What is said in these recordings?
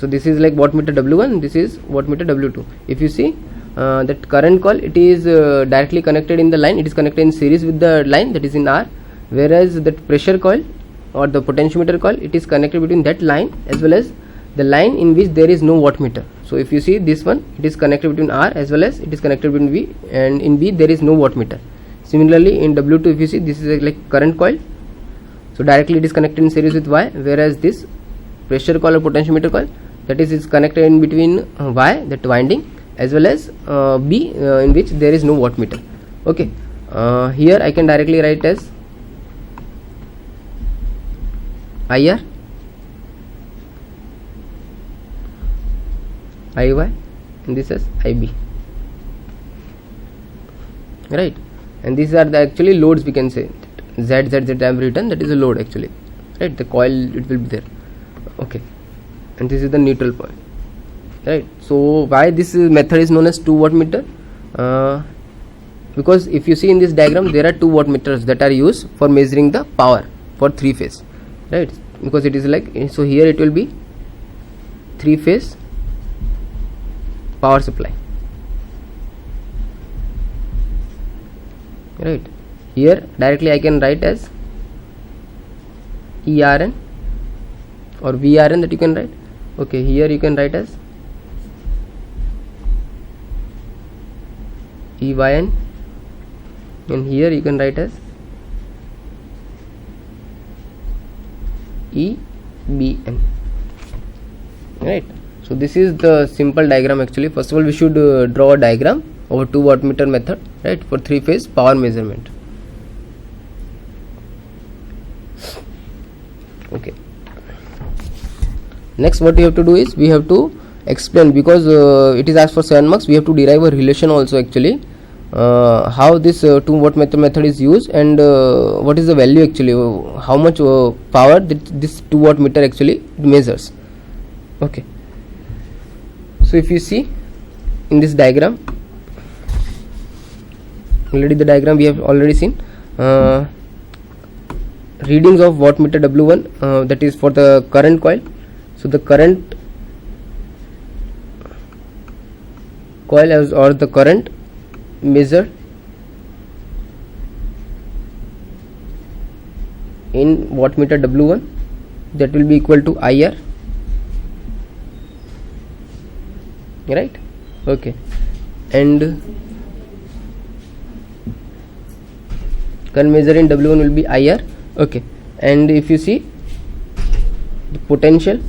So this is like wattmeter W1, this is wattmeter W2. If you see that current coil, it is directly connected in the line, it is connected in series with the line, that is in R, whereas that pressure coil or the potentiometer coil, it is connected between that line as well as the line in which there is no wattmeter. So if you see this one, it is connected between R as well as it is connected between V, and in B there is no wattmeter. Similarly in W2, if you see, this is like current coil, so directly it is connected in series with Y, whereas this pressure coil or potentiometer coil, that is connected in between Y, that winding, as well as B, in which there is no wattmeter. Okay, here I can directly write as IR, IY, and this is IB, right? And these are the actually loads, we can say Z I have written, that is a load actually, right? The coil, it will be there. Okay, and this is the neutral point, right? So why this method is known as 2 wattmeter? Because if you see in this diagram, there are 2 wattmeters that are used for measuring the power for 3 phase, right? Because it is like, so here it will be 3 phase power supply, right? Here directly I can write as ERN or VRN, that you can write. Okay, here you can write as EYN, and here you can write as EBN, right? So this is the simple diagram actually. First of all, we should draw a diagram of a 2 wattmeter method, right, for 3 phase power measurement. Okay, next what we have to do is, we have to explain, because it is asked for 7 marks, we have to derive a relation also actually, how this 2 wattmeter method is used, and what is the value actually, how much power that this 2 wattmeter actually measures. Okay, so if you see in this diagram, already the diagram we have already seen, readings of wattmeter W1, that is for the current coil. So the current coil or the current measured in wattmeter W1, that will be equal to IR, right? Okay, and current measure in W1 will be IR. Okay, and if you see the potential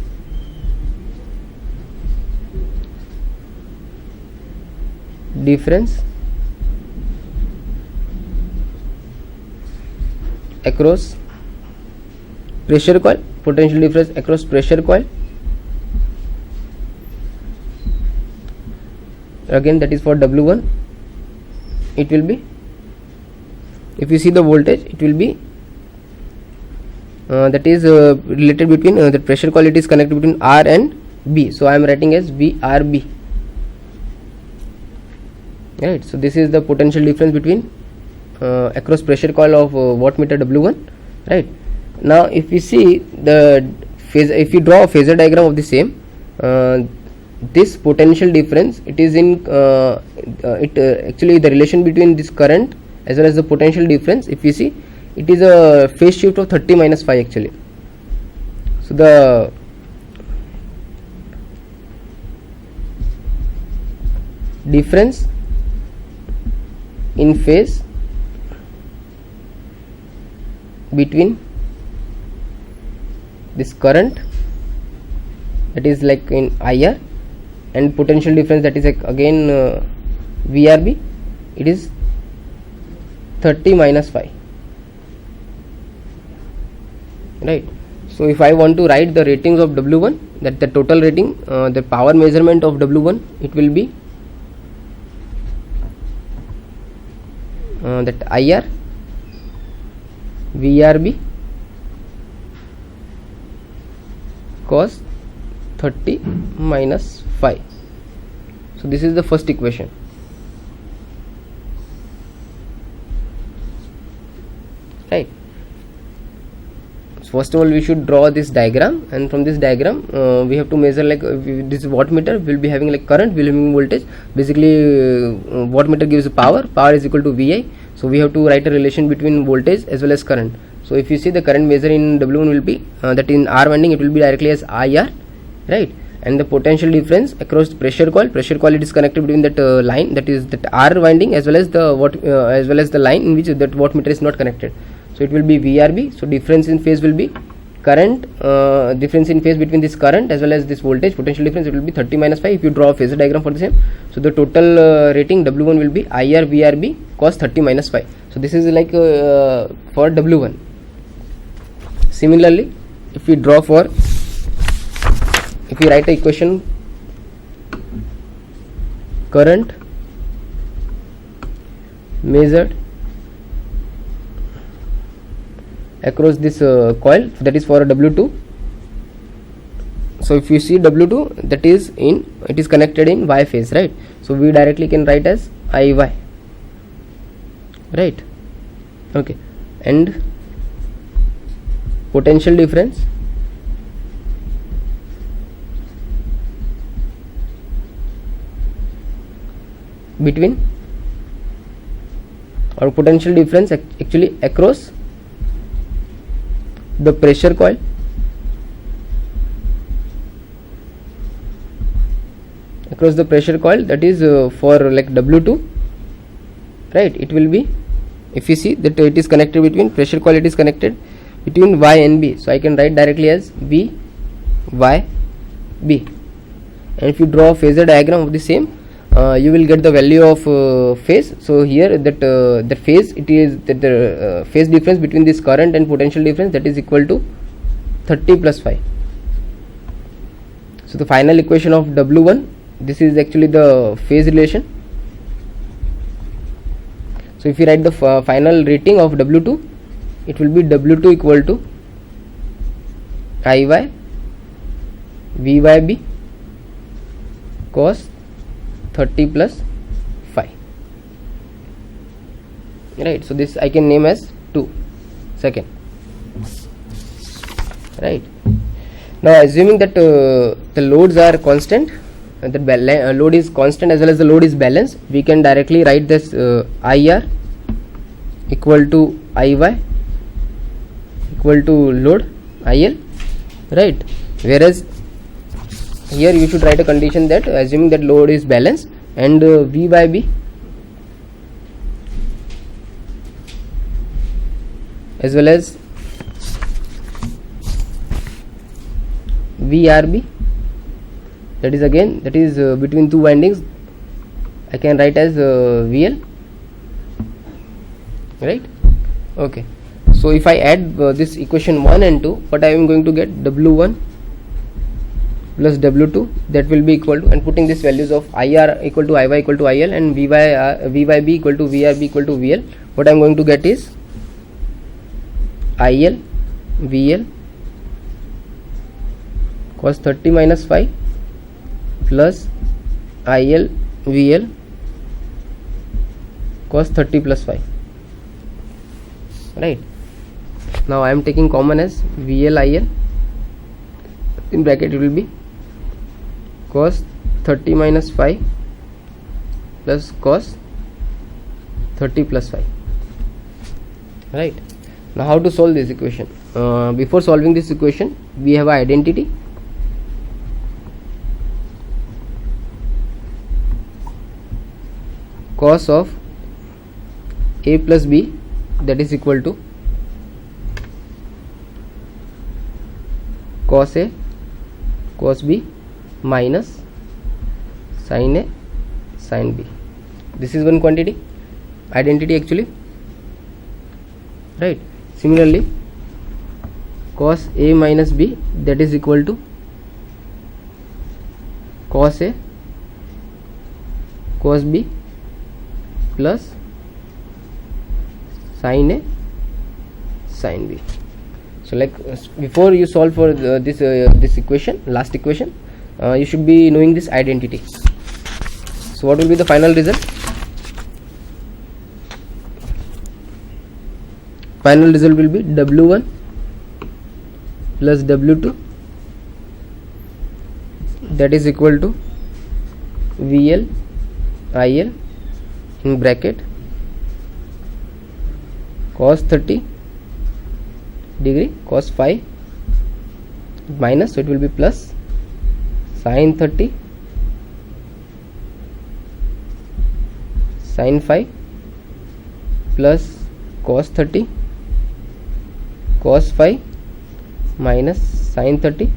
difference across pressure coil, potential difference across pressure coil, again that is for W1, it will be, if you see the voltage, it will be that is related between the pressure coil, it is connected between R and B, so I am writing as VRB, right? So this is the potential difference between across pressure coil of wattmeter W1, right? Now if you see the phase, if you draw a phasor diagram of the same, this potential difference, it is in actually the relation between this current as well as the potential difference. If you see, it is a phase shift of 30 minus phi actually. So the difference in phase between this current, that is like in IR, and potential difference, that is like again VRB, it is 30 minus phi, right? So if I want to write the ratings of W1, that the total rating, the power measurement of W1, it will be that IR VRB cos 30 minus phi. So this is the first equation, right? first of all we should draw this diagram, and from this diagram we have to measure like this wattmeter will be having like current, will be having voltage. Basically wattmeter gives power is equal to VI, so we have to write a relation between voltage as well as current. So if you see the current measure in W1 will be that in R winding it will be directly as IR, right? And the potential difference across the pressure coil it is connected between that line, that is that R winding, as well as the line in which that wattmeter is not connected. So it will be VRB. So difference in phase will be current, difference in phase between this current as well as this voltage potential difference, it will be 30 minus 5 if you draw a phasor diagram for the same. So the total rating W1 will be IR VRB cos 30 minus 5. So this is like for W1. Similarly, if we draw for, if we write a equation, current measured across this coil, that is for a W2. So if you see W2, that is in, it is connected in Y phase, right? So we directly can write as IY, right? Okay, and potential difference between, or potential difference actually across the pressure coil that is for like W2, right? It will be, if you see that it is connected between pressure coil, it is connected between Y and B, so I can write directly as V Y B. And if you draw a phasor diagram of the same, you will get the value of phase. So here that the phase, it is that the phase difference between this current and potential difference, that is equal to 30 plus 5. So the final equation of W1, this is actually the phase relation. So if you write the final rating of W2, it will be W2 equal to IY VYB cos 30 plus 5, right? So this I can name as 2 second, right? Now assuming that the loads are constant, and the load is constant as well as the load is balanced, we can directly write this IR equal to IY equal to load IL, right? Whereas here you should write a condition that assuming that load is balanced, and V by B as well as VRB, that is again, that is between two windings, I can write as VL, right? Okay, so if I add this equation 1 and 2, what I am going to get, W1 plus W2, that will be equal to, and putting these values of IR equal to IY equal to IL and VYB equal to VRB equal to VL, what I am going to get is IL VL cos 30 minus 5 plus IL VL cos 30 plus 5, right? Now I am taking common as VL IL, in bracket it will be cos 30 minus 5 plus cos 30 plus 5, right? Now how to solve this equation? Before solving this equation, we have an identity. Cos of A plus B, that is equal to cos A cos B minus sin A sin B. This is one quantity, identity actually, right? Similarly, cos A minus B, that is equal to cos A cos B plus sin A sin B. So like before you solve for this equation, last equation, you should be knowing this identity. So what will be the final result? Final result will be W1 plus W2, that is equal to VL IL in bracket cos 30 degree cos phi minus, so it will be plus sin 30 sin phi plus cos 30 cos phi minus sin 30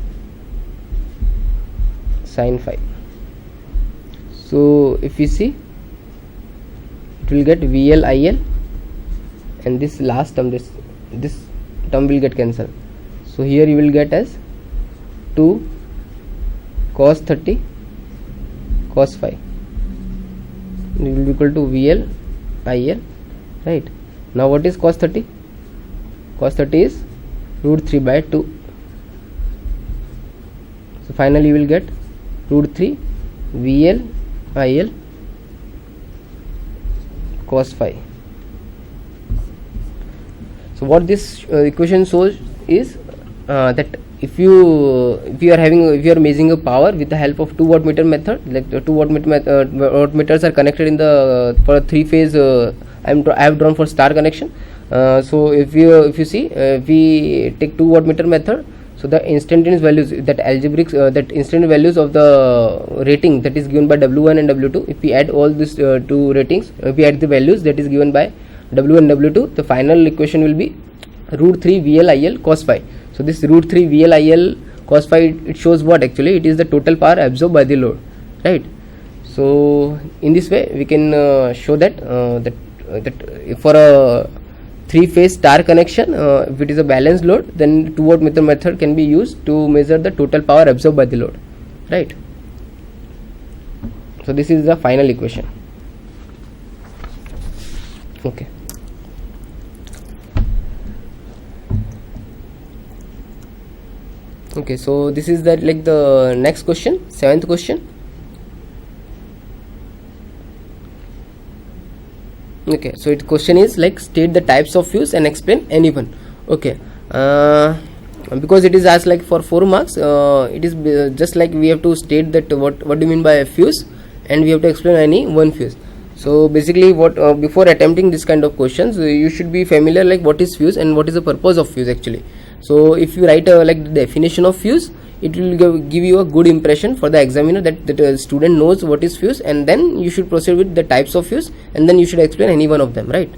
sin phi. So if you see, it will get VL IL, and this last term, this term will get cancelled. So here you will get as 2 cos 30 cos phi, it will be equal to VL IL, right? Now what is cos 30? Cos 30 is root 3 by 2. So finally you will get root 3 VL IL cos phi. So what this equation shows is that if you are measuring a power with the help of 2 wattmeter method, like the 2 wattmeters are connected in the for a 3-phase. I have drawn for star connection. So if you see, we take 2 wattmeter method, so the instantaneous values, that algebraic that instantaneous values of the rating that is given by W1 and W2, if we add all these two ratings, if we add the values that is given by W1 and W2, the final equation will be root 3 VL IL cos phi. So this root 3 VL IL cos phi, it shows what actually? It is the total power absorbed by the load, right? So in this way we can show that that for a 3-phase star connection, if it is a balanced load, then 2 wattmeter method can be used to measure the total power absorbed by the load, right? So this is the final equation. Okay. Okay, so this is the next question, 7th question. Okay, so its question is like, state the types of fuse and explain any one. Okay, because it is asked like for 4 marks, it is just like we have to state that what do you mean by a fuse, and we have to explain any one fuse. So basically what before attempting this kind of questions, you should be familiar like what is fuse and what is the purpose of fuse actually. So if you write like the definition of fuse, it will give you a good impression for the examiner that the student knows what is fuse, and then you should proceed with the types of fuse, and then you should explain any one of them, right?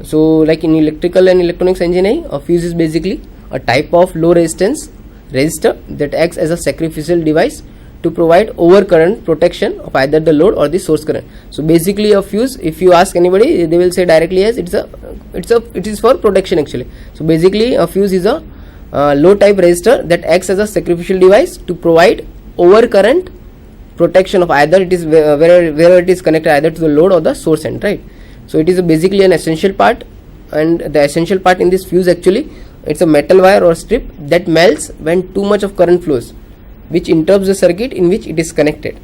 So like in electrical and electronics engineering, a fuse is basically a type of low resistance resistor that acts as a sacrificial device to provide overcurrent protection of either the load or the source current. So basically a fuse, if you ask anybody, they will say directly as it is for protection actually. So basically a fuse is a low type resistor that acts as a sacrificial device to provide overcurrent protection of either it is where it is connected either to the load or the source end, right? So it is basically an essential part, and the essential part in this fuse actually, it's a metal wire or strip that melts when too much of current flows, which interrupts the circuit in which it is connected.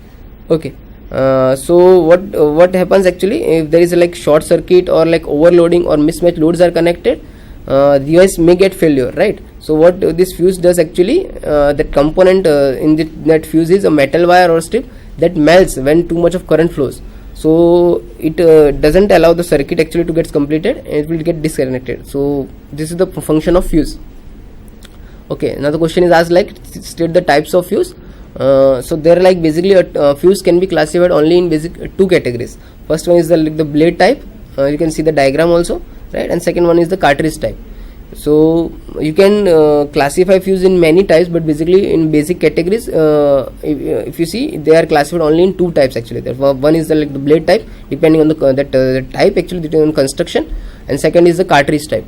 Okay, so what happens actually if there is a like short circuit or like overloading or mismatched loads are connected, the device may get failure, right? So what this fuse does actually, that component in that fuse is a metal wire or strip that melts when too much of current flows. So it doesn't allow the circuit actually to get completed, and it will get disconnected. So this is the function of fuse. Okay, now the question is asked like, state the types of fuse. So there like basically a fuse can be classified only in basic 2 categories. First one is the blade type, you can see the diagram also, right? And second one is the cartridge type. So you can classify fuse in many types, but basically in basic categories, if you see, they are classified only in 2 types actually. One is the blade type, depending on the type actually, depending on construction, and second is the cartridge type.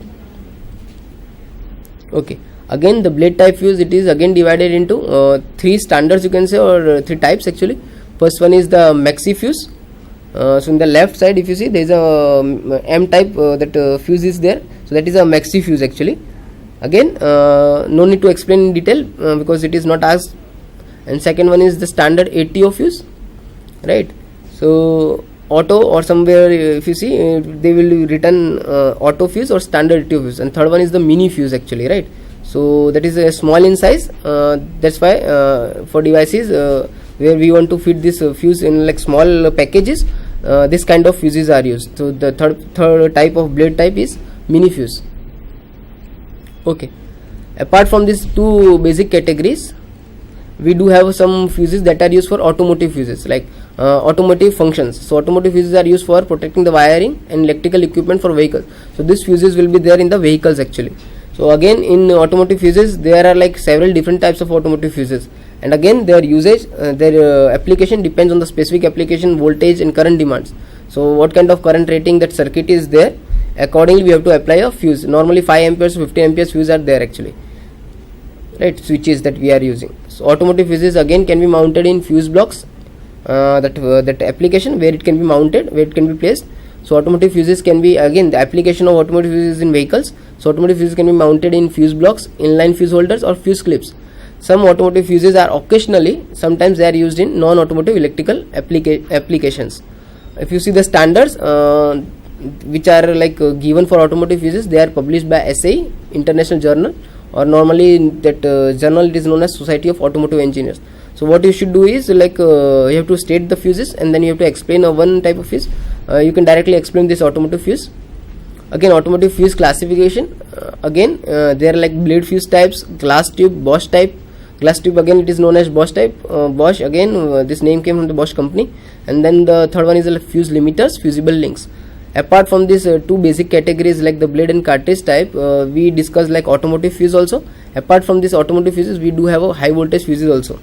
Okay, again the blade type fuse, it is again divided into 3 standards you can say, or 3 types actually. First one is the maxi fuse. So in the left side if you see, there is a M type that fuse is there, so that is a maxi fuse actually. Again no need to explain in detail because it is not asked. And second one is the standard ATO fuse, right? So auto or somewhere if you see, they will be written auto fuse or standard ATO fuse. And third one is the mini fuse actually, right? So that is small in size. That's why for devices where we want to fit this fuse in like small packages, this kind of fuses are used. So the third type of blade type is mini fuse. Okay, apart from these two basic categories, we do have some fuses that are used for automotive fuses, like automotive functions. So automotive fuses are used for protecting the wiring and electrical equipment for vehicles. So these fuses will be there in the vehicles actually. So again, in automotive fuses there are like several different types of automotive fuses, and again their usage, their application depends on the specific application, voltage and current demands. So what kind of current rating that circuit is there, accordingly we have to apply a fuse. Normally 5 amperes, 50 amperes fuse are there actually, right, switches that we are using. So automotive fuses again can be mounted in fuse blocks, that application where it can be mounted, where it can be placed. So automotive fuses can be, again the application of automotive fuses in vehicles. So automotive fuses can be mounted in fuse blocks, inline fuse holders or fuse clips. Some automotive fuses are occasionally, sometimes they are used in non-automotive electrical applications. If you see the standards which are like given for automotive fuses, they are published by SAE, International Journal, or normally in that journal it is known as Society of Automotive Engineers. So what you should do is like you have to state the fuses and then you have to explain one type of fuse. You can directly explain this automotive fuse. Again, automotive fuse classification, again there are like blade fuse types, glass tube, Bosch type. Glass tube, again it is known as Bosch type. Bosch, again this name came from the Bosch company. And then the third one is like fuse limiters, fusible links. Apart from these two basic categories like the blade and cartridge type, we discussed like automotive fuse also. Apart from this automotive fuses, we do have a high voltage fuses also.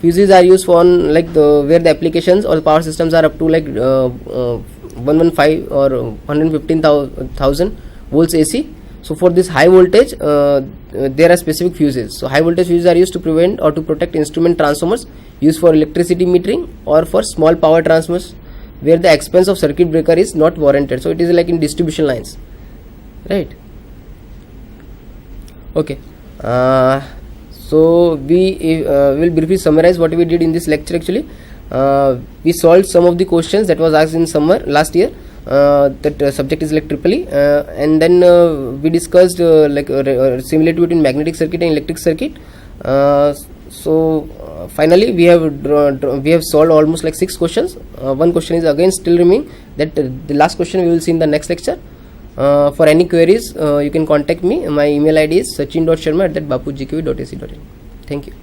Fuses are used for like where the applications or the power systems are up to like 115 or 115,000 volts AC. So for this high voltage, there are specific fuses. So high voltage fuses are used to prevent or to protect instrument transformers used for electricity metering or for small power transformers where the expense of circuit breaker is not warranted. So it is like in distribution lines, right? Okay, so we will briefly summarize what we did in this lecture. Actually, we solved some of the questions that was asked in summer last year. That subject is like EEE, and then we discussed like similarity between magnetic circuit and electric circuit. So finally we have solved almost like 6 questions. One question is again still remaining, that the last question we will see in the next lecture. For any queries you can contact me. My email ID is sachin.sharma@bapujgkv.ac.in. Thank you.